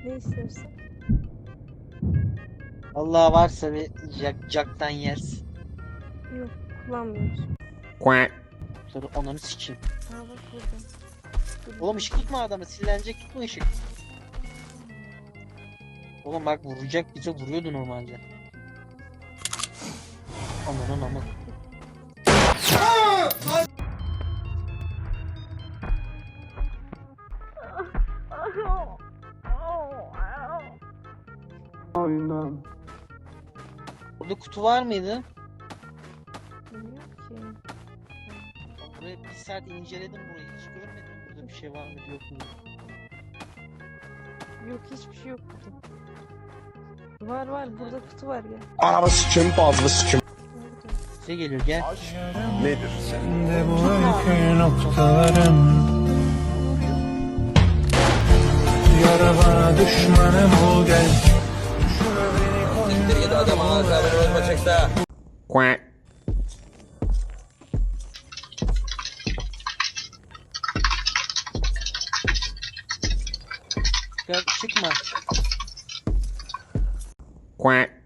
Ne istersin? Allah varsa bir jack'tan yersin. Yok, kullanmıyoruz. Sonra onları sikeyim. Aa bak burada. Oğlum ışık tutma adamı, sinirlenecek, tutma ışık. Oğlum bak vuracak, bize vuruyordu normalde. Aman aman. Oyundan. Burada kutu var mıydı? Bilmiyorum ki. Buraya bir saat inceledim burayı, hiç görmedim. Burada bir şey var mı yok mu? Yok, hiçbir şey yok burada. Var var, burada kutu var ya. Anamı sikim, bazımı sikim. Nerede? Size geliyor, gel. Nedir? Sen de bu öykü noktalarım. Yara bana düşmanım ol gel. Düşüme beni koy. Siktir git adam ağzına vurulma çıksa. Gel çıkma. Quack.